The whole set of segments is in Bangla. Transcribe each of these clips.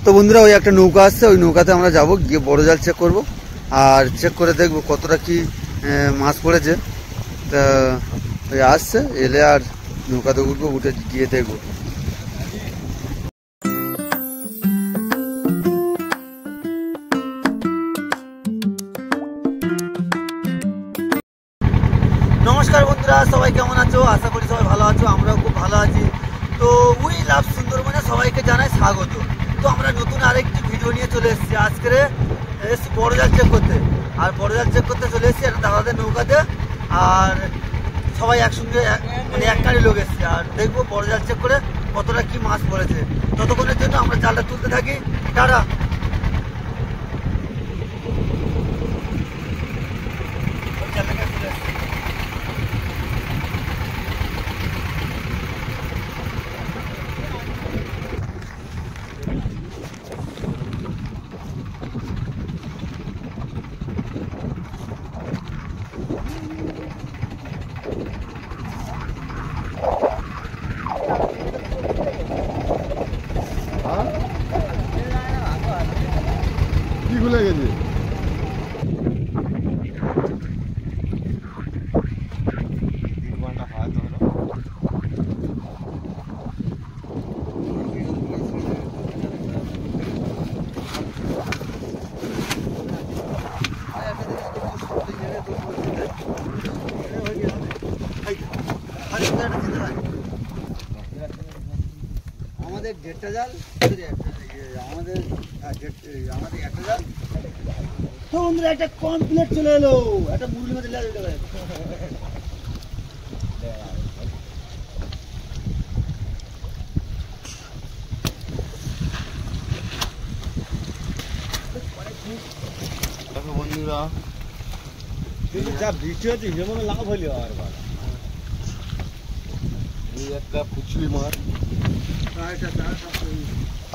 তো বন্ধুরা ওই একটা নৌকা আসছে, ওই নৌকাতে আমরা যাব, গিয়ে বড় জাল চেক করব আর চেক করে দেখব কতটা কি মাছ পড়েছে। তা ওই আসছে, এলে আর নৌকাতে উঠবো, উঠে গিয়ে দেখবো। নমস্কার বন্ধুরা, সবাই কেমন আছো? আশা করি সবাই ভালো আছো, আমরাও খুব ভালো আছি। তো উই লাভ সুন্দরবনে সবাইকে জানাই স্বাগত। তো আমরা নতুন আরেকটি ভিডিও নিয়ে চলে এসেছি। আজকে এসেছি বড় জাল চেক করতে, আর বড় জাল চেক করতে চলে এসেছি একটা দাদাদের নৌকাতে, আর সবাই একসঙ্গে মানে একটারই লোক এসেছে। আর দেখবো বড় জাল চেক করে কতটা কি মাছ পড়েছে। ততক্ষণের জন্য আমরা জালটা তুলতে থাকি। টাটা। কি ভুলে গেছি? আমাদের দেড়টা জাল, আমাদের একটা জাল। তো বন্ধুরা একটা কমপ্লিট চলে এলো, একটা মুরগি মাছ লেগে গেল। দেখো বন্ধুরা, কিন্তু যা বৃষ্টি হচ্ছে যেমন লাভ হইল এই একটা পুচলি মাছ,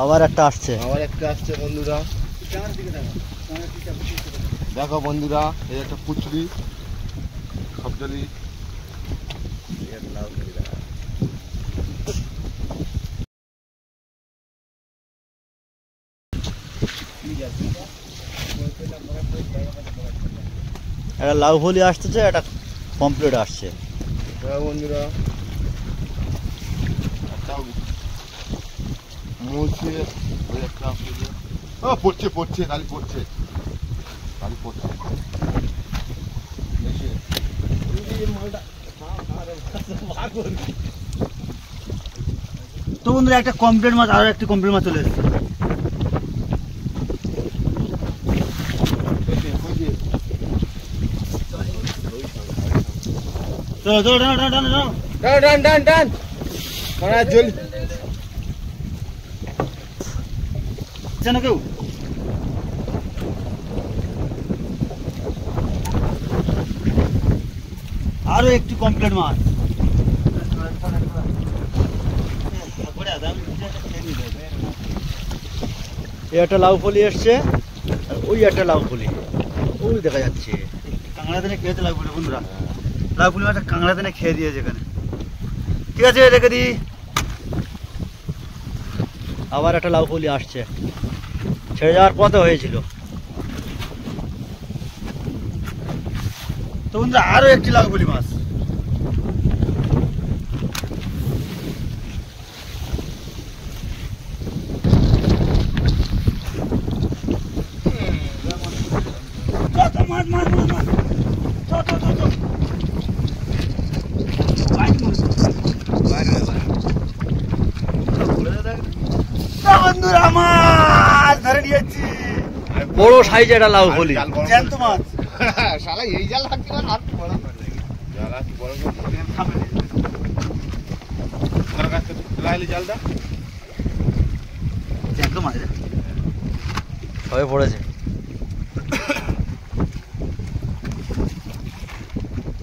আবার একটা আসছে। আবার একটা আসছে বন্ধুরা। দেখো বন্ধুরা, এই একটা পুচলি সবজলি। একটা লাউ ফলি আসতেছে, একটা কমপ্লিট আসছে। দেখো বন্ধুরা, একটা মরছে, ওই একটা আসছে। পড়ছে পড়ছে, খালি পড়ছে, খালি পড়ছে। তো বন্ধুরা একটা কমপ্লিট মাছ, আরো একটি কমপ্লিট মাছ চলে এসেছে। চলো চলো, টানো টানো টানো টানো, টান টান টান টান, জল জানো কেউ? আরো একটি কমপ্লিট মাছ। এই একটা লাউ ফলি এসছে, আর ওই একটা লাউ ফলি ওই দেখা যাচ্ছে। কাঁকড়া দিনে খেয়েছে লাউ ফুলি বন্ধুরা, লাউ ফুলি মাছটা কাঁকড়া দিনে খেয়ে দিয়েছে এখানে। ঠিক আছে, রেখে দিই। আবার একটা লাউ ফলি আসছে, ছেড়ে যাওয়ার পথে হয়েছিল। তো বন্ধুরা আরো একটি লাউ ফুলি মাছ। মাছ মাছ মাছ মাছ, বন্ধুরা মাছ ধরে নিয়েছি, বড় সাইজ একটা লাউ ফলি, জ্যান্ত মাছ। শালা এই জাল লাগছে না, আর বড় জাল আছে, বড় বড় কাছে লাইলি জালটা জ্যান্ত মাছ সবে পড়েছে।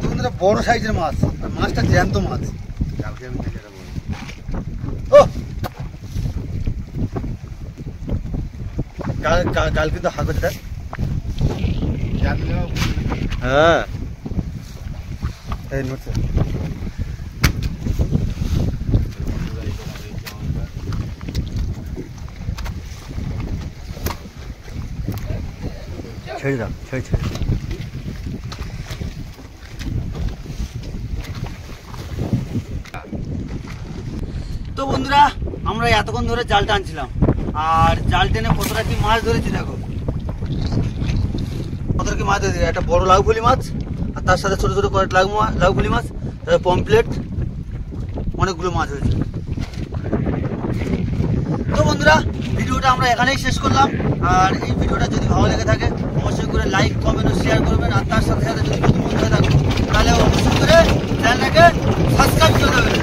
বন্ধুরা বড় সাইজের মাছ, আর মাছটা জ্যান্ত মাছ। কালকে আমি থেকে যাবো। ও কাল কিন্তু হাত করছে। জাল দিলে হ্যাঁ, এই নড়ছে। ছেড়ে দাও, ছেড়ে ছেড়ে। তো বন্ধুরা, আমরা এতক্ষণ ধরে জাল টানছিলাম, আর জাল টেনে কতটা কি মাছ ধরেছি দেখো। কতটা কি মাছ ধরেছি, একটা বড় লাউফুলি মাছ, আর তার সাথে ছোট ছোট কয়েক লাউফুলি মাছ, তারপরে পমপ্লেট, অনেকগুলো মাছ হয়েছে। তো বন্ধুরা, ভিডিওটা আমরা এখানেই শেষ করলাম। আর এই ভিডিওটা যদি ভালো লেগে থাকে অবশ্যই করে লাইক, কমেন্ট ও শেয়ার করবেন। আর তার সাথে সাথে যদি নতুন বন্ধু হয়ে থাকেন তাহলে অবশ্যই করে চ্যানেলটাকে সাবস্ক্রাইব করে দেবেন।